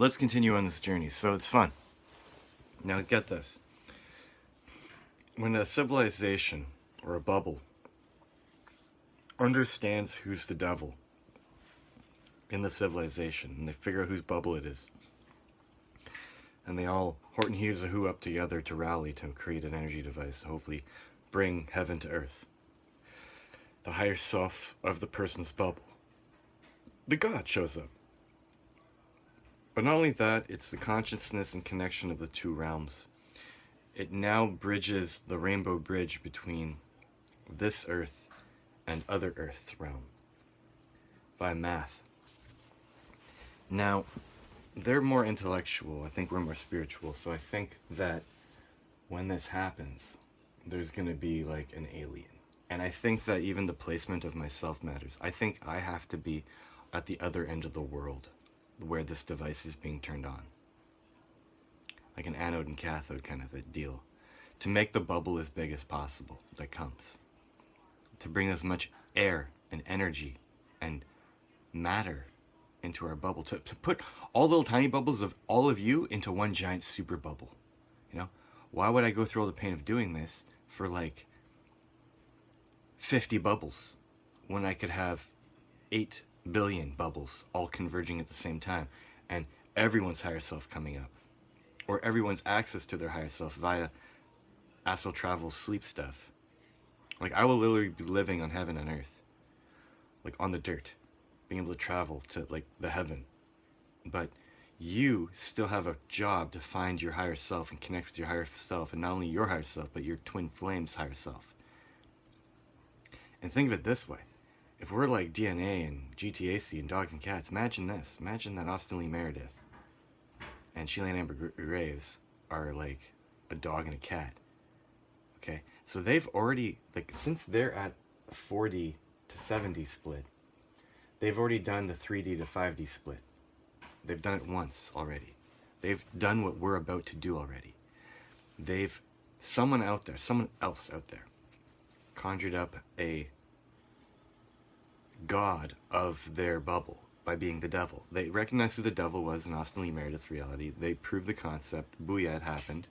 let's continue on this journey. So it's fun. Now get this. When a civilization or a bubble understands who's the devil in the civilization, and they figure out whose bubble it is, and they all Horton Hears a Who up together to rally to create an energy device to hopefully bring heaven to earth. The higher self of the person's bubble, the God, shows up. But not only that, it's the consciousness and connection of the two realms. It now bridges the rainbow bridge between this earth and other earth realm by math. Now, they're more intellectual. I think we're more spiritual. So I think that when this happens, there's going to be like an alien. And I think that even the placement of myself matters. I think I have to be at the other end of the world where this device is being turned on. Like an anode and cathode kind of a deal. To make the bubble as big as possible that comes. To bring as much air and energy and matter into our bubble. To put all the little tiny bubbles of all of you into one giant super bubble. You know? Why would I go through all the pain of doing this for like 50 bubbles when I could have 8 billion bubbles all converging at the same time and everyone's higher self coming up, or everyone's access to their higher self via astral travel, sleep stuff. Like I will literally be living on heaven and earth, like on the dirt, being able to travel to like the heaven. But you still have a job to find your higher self and connect with your higher self, and not only your higher self but your twin flames higher self. And think of it this way. If we're like DNA and GTAC and dogs and cats, imagine this. Imagine that Austin Lee Meredith and Sheila Ann Amber Graves are like a dog and a cat. Okay? So they've already, like, since they're at 40 to 70 split, they've already done the 3D to 5D split. They've done it once already. They've done what we're about to do already. Someone else out there, conjured up a god of their bubble by being the devil. They recognized who the devil was in Austin Lee Meredith's reality. They proved the concept. Booyah, it happened.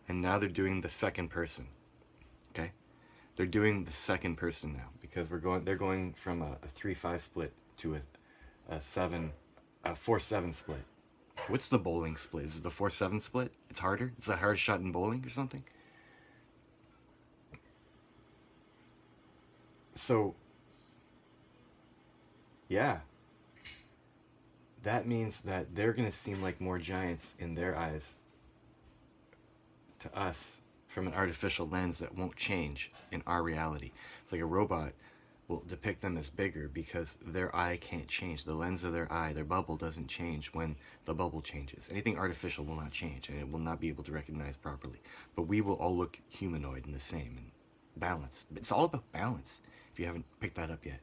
And now they're doing the second person. Okay? They're doing the second person now because they're going from a 3-5 split to a 4-7 split. What's the bowling split? Is it the 4-7 split? It's harder? It's a hard shot in bowling or something? So yeah, that means that they're going to seem like more giants in their eyes to us from an artificial lens that won't change in our reality. It's like a robot will depict them as bigger because their eye can't change. The lens of their eye, their bubble doesn't change when the bubble changes. Anything artificial will not change and it will not be able to recognize properly. But we will all look humanoid and the same and balanced. It's all about balance if you haven't picked that up yet.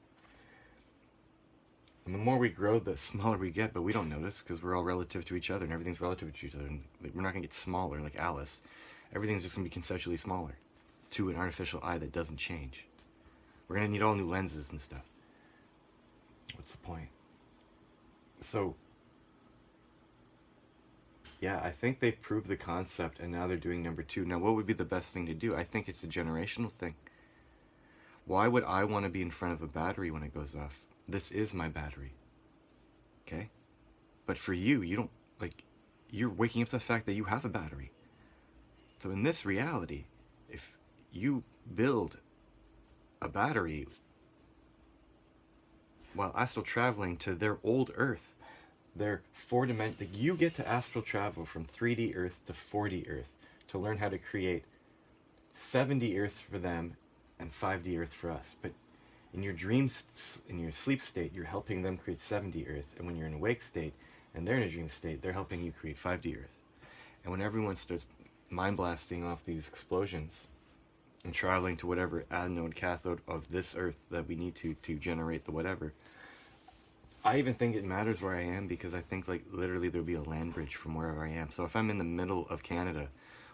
And the more we grow, the smaller we get, but we don't notice because we're all relative to each other and everything's relative to each other. And we're not going to get smaller like Alice. Everything's just going to be conceptually smaller to an artificial eye that doesn't change. We're going to need all new lenses and stuff. What's the point? So, yeah, I think they've proved the concept and now they're doing number 2. Now, what would be the best thing to do? I think it's a generational thing. Why would I want to be in front of a battery when it goes off? This is my battery. Okay? But for you, you don't, like, you're waking up to the fact that you have a battery. So in this reality, if you build a battery while astral traveling to their old Earth, their 4-dimensional, like you get to astral travel from 3D Earth to 4D Earth to learn how to create 7D Earth for them and 5D Earth for us. But in your dreams, in your sleep state, you're helping them create 7D Earth. And when you're in a wake state and they're in a dream state, they're helping you create 5D Earth. And when everyone starts mind blasting off these explosions and traveling to whatever anode cathode of this Earth that we need to generate the whatever, I even think it matters where I am because I think like literally there'll be a land bridge from wherever I am. So if I'm in the middle of Canada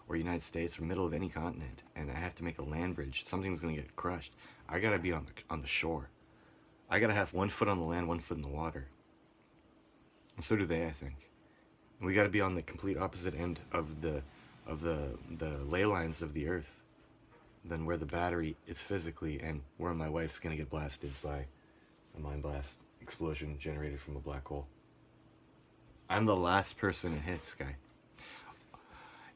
or United States or middle of any continent and I have to make a land bridge, something's going to get crushed. I got to be on the shore. I got to have 1 foot on the land, 1 foot in the water. And so do they, I think. We got to be on the complete opposite end of the ley lines of the Earth than where the battery is physically, and where my wife's gonna get blasted by a mind blast explosion generated from a black hole. I'm the last person it hits, guy.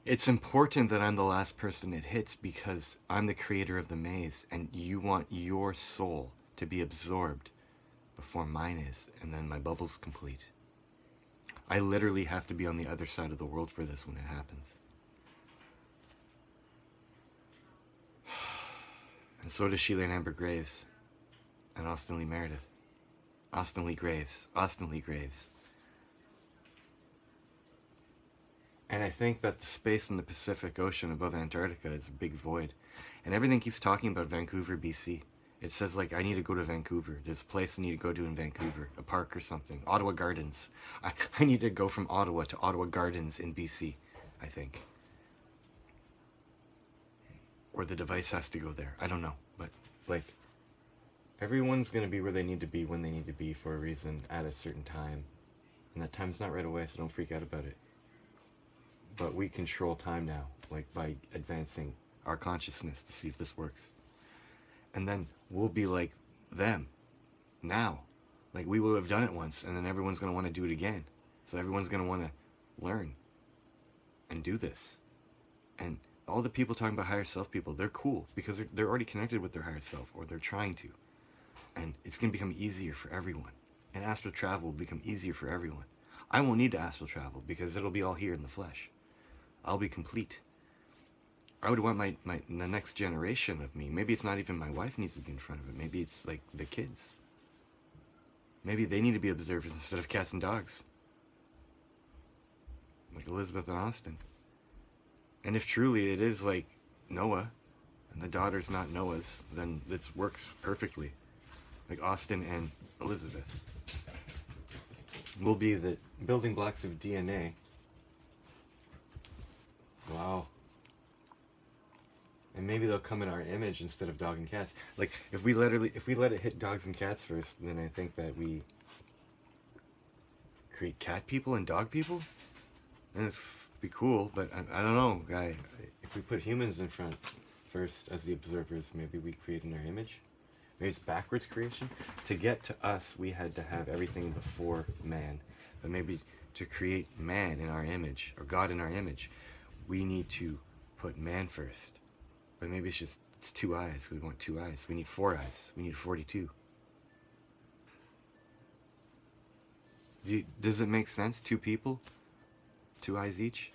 It's important that I'm the last person it hits because I'm the creator of the maze, and you want your soul to be absorbed before mine is, and then my bubble's complete. I literally have to be on the other side of the world for this when it happens. And so does Sheila and Amber Graves, and Austin Lee Meredith. Austin Lee Graves. Austin Lee Graves. And I think that the space in the Pacific Ocean above Antarctica is a big void. And everything keeps talking about Vancouver, BC. It says, like, I need to go to Vancouver. There's a place I need to go to in Vancouver. A park or something. Ottawa Gardens. I need to go from Ottawa to Ottawa Gardens in BC, I think. Or the device has to go there. I don't know. But, like, everyone's going to be where they need to be when they need to be for a reason at a certain time. And that time's not right away, so don't freak out about it. But we control time now, like by advancing our consciousness to see if this works. And then we'll be like them now. Like we will have done it once, and then everyone's going to want to do it again. So everyone's going to want to learn and do this. And all the people talking about higher self people, they're cool because they're already connected with their higher self, or they're trying to. And it's going to become easier for everyone. And astral travel will become easier for everyone. I won't need to astral travel because it'll be all here in the flesh. I'll be complete. I would want the next generation of me. Maybe it's not even my wife needs to be in front of it. Maybe it's like the kids. Maybe they need to be observers instead of cats and dogs. Like Elizabeth and Austin. And if truly it is like Noah, and the daughter's not Noah's, then this works perfectly. Like Austin and Elizabeth will be the building blocks of DNA. Wow. And maybe they'll come in our image instead of dog and cats. Like if we let it hit dogs and cats first, then I think that we create cat people and dog people. And it's be cool, but I don't know, guy. If we put humans in front first as the observers, maybe we create in our image. Maybe it's backwards creation. To get to us, we had to have everything before man. But maybe to create man in our image, or God in our image, we need to put man first. But maybe it's 2 eyes. We want 2 eyes. We need 4 eyes. We need 42. Does it make sense? 2 people? 2 eyes each?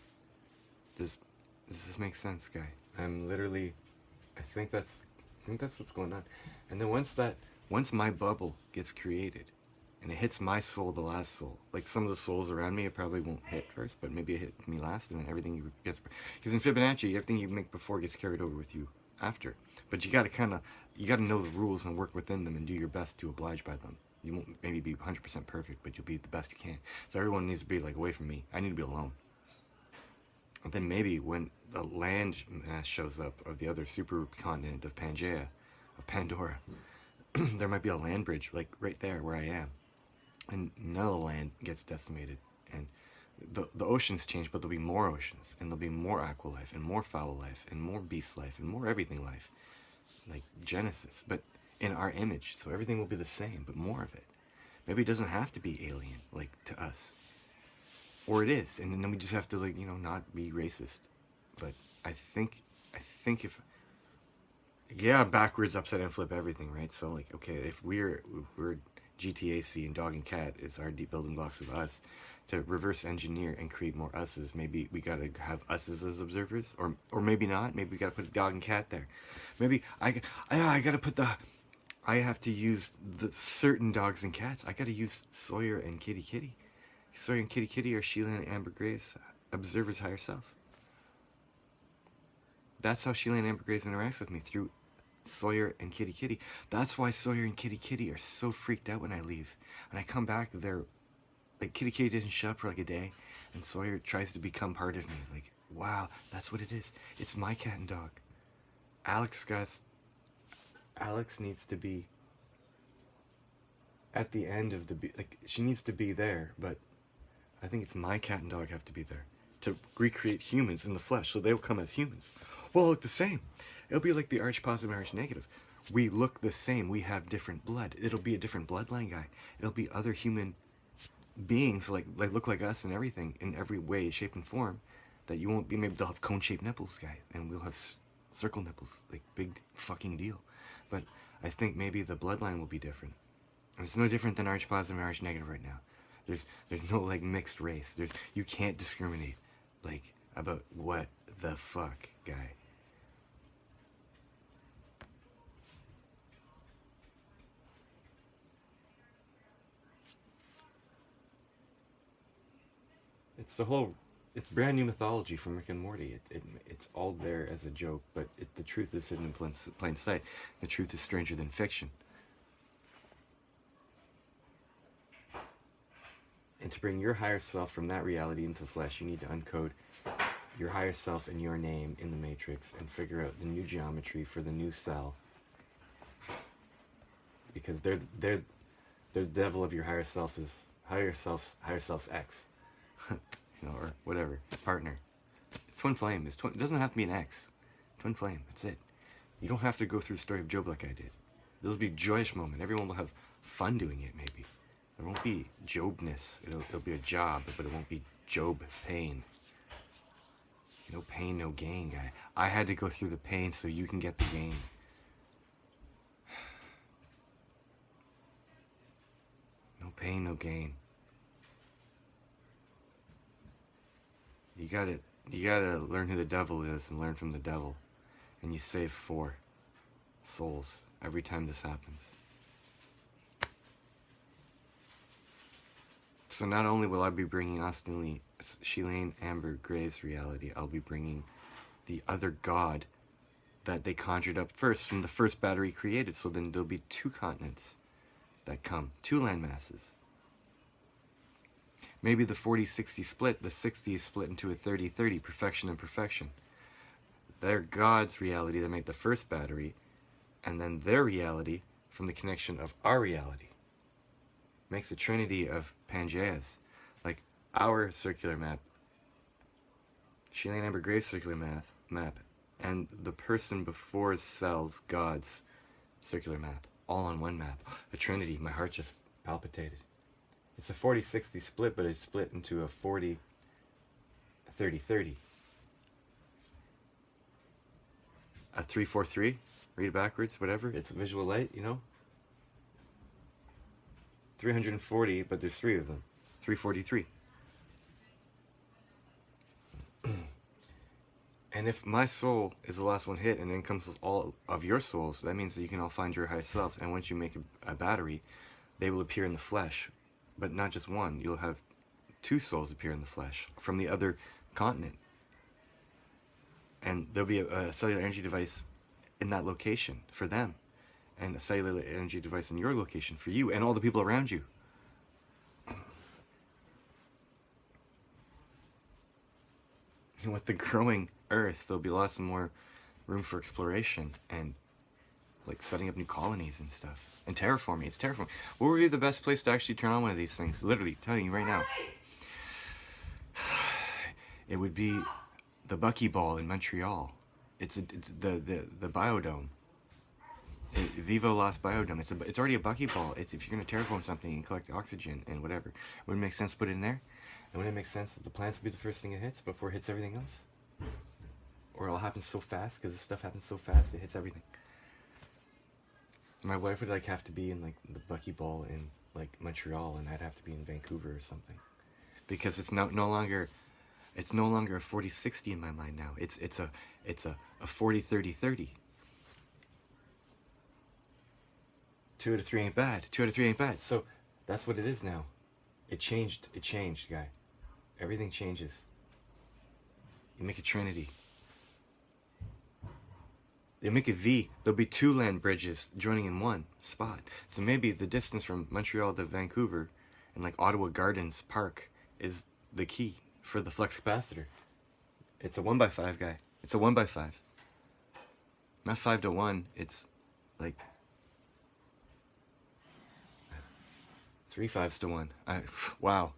Does this make sense, guy? I think that's what's going on. And then once my bubble gets created, and it hits my soul, the last soul. Like some of the souls around me, it probably won't hit first, but maybe it hit me last, and then everything gets. Because in Fibonacci, everything you make before gets carried over with you after. But you gotta know the rules and work within them and do your best to oblige by them. You won't maybe be 100% perfect, but you'll be the best you can. So everyone needs to be like away from me. I need to be alone. And then maybe when the land mass shows up of the other supercontinent of Pangea, of Pandora, there might be a land bridge like right there where I am. And none of the land gets decimated, and the oceans change, but there'll be more oceans, and there'll be more aqua life, and more foul life, and more beast life, and more everything life, like Genesis, but in our image. So everything will be the same, but more of it. Maybe it doesn't have to be alien, like to us, or it is, and then we just have to not be racist. But I think if backwards, upside down, flip everything, right? So like, okay, if we're GTAC and dog and cat is our deep building blocks of us, to reverse engineer and create more us's. Maybe we gotta have us's as observers, or maybe not. Maybe we gotta put dog and cat there. Maybe I gotta put I have to use the certain dogs and cats. I gotta use Sawyer and Kitty Kitty. Sawyer and Kitty Kitty are Sheila and Amber Graves, observers higher self. That's how Sheila and Amber Graves interacts with me, through Sawyer and Kitty Kitty. That's why Sawyer and Kitty Kitty are so freaked out when I leave. When I come back, they're like, Kitty Kitty doesn't shut up for like a day, and Sawyer tries to become part of me. Like, wow, that's what it is. It's my cat and dog. Alex needs to be at the end of she needs to be there, but I think it's my cat and dog have to be there to recreate humans in the flesh, so they'll come as humans. We'll look the same. It'll be like the arch positive, arch negative. We look the same. We have different blood. It'll be a different bloodline, guy. It'll be other human beings like look like us and everything in every way, shape, and form. That you won't be. Maybe they'll have cone-shaped nipples, guy, and we'll have circle nipples. Like, big fucking deal. But I think maybe the bloodline will be different. It's no different than arch positive and arch negative right now. There's no like mixed race. You can't discriminate like about what the fuck, guy. It's brand new mythology from Rick and Morty. It's all there as a joke, but the truth is hidden in plain sight. The truth is stranger than fiction. And to bring your higher self from that reality into flesh, you need to uncode your higher self and your name in the matrix and figure out the new geometry for the new cell. Because the devil of your higher self is higher self's ex, or whatever, partner. Twin flame is it doesn't have to be an ex. Twin flame, that's it. You don't have to go through the story of Job like I did. There'll be a joyous moment. Everyone will have fun doing it, maybe. It won't be Jobness. It'll be a job, but it won't be Job pain. No pain, no gain, guy. I had to go through the pain so you can get the gain. No pain, no gain. You gotta learn who the devil is and learn from the devil. And you save 4 souls every time this happens. So not only will I be bringing Austin Shelane Amber Gray's reality, I'll be bringing the other god that they conjured up first from the first battery created. So then there'll be 2 continents that come, 2 land masses. Maybe the 40-60 split, the 60 is split into a 30-30, perfection and perfection. Their God's reality that made the first battery, and then their reality from the connection of our reality. Makes a trinity of Pangeas, like our circular map, Shelane Amber Gray's circular map, and the person before Cell's God's circular map, all on one map. A trinity. My heart just palpitated. It's a 40-60 split, but it's split into a 40-30-30. A 3-4-3. Read it backwards, whatever. It's a visual light, 340, but there's 3 of them. 343. And if my soul is the last one hit and then comes with all of your souls, that means that you can all find your higher self. And once you make a battery, they will appear in the flesh. But not just one. You'll have 2 souls appear in the flesh from the other continent. And there'll be a cellular energy device in that location for them. And a cellular energy device in your location for you and all the people around you. And with the growing Earth, there'll be lots more room for exploration and like setting up new colonies and stuff. And terraforming. It's terraforming. What would be the best place to actually turn on one of these things? Literally, telling you right now. It would be the Buckyball in Montreal. It's the biodome. Vivo Las Biodome. It's already a buckyball. If you're going to terraform something and collect oxygen and whatever, wouldn't it make sense to put it in there? And wouldn't it make sense that the plants would be the first thing it hits before it hits everything else? Or it all happens so fast because this stuff happens so fast it hits everything. My wife would have to be in the buckyball in Montreal, and I'd have to be in Vancouver or something, because it's no longer a 40-60 in my mind now. It's a 40-30-30. 2 out of 3 ain't bad. 2 out of 3 ain't bad. So that's what it is now. It changed, guy. Everything changes. You make a trinity. You make a V. There'll be 2 land bridges joining in one spot. So maybe the distance from Montreal to Vancouver and Ottawa Gardens Park is the key for the flux capacitor. It's a 1x5, guy. It's a 1x5. Not 5 to 1. It's 3 5s to 1. Wow.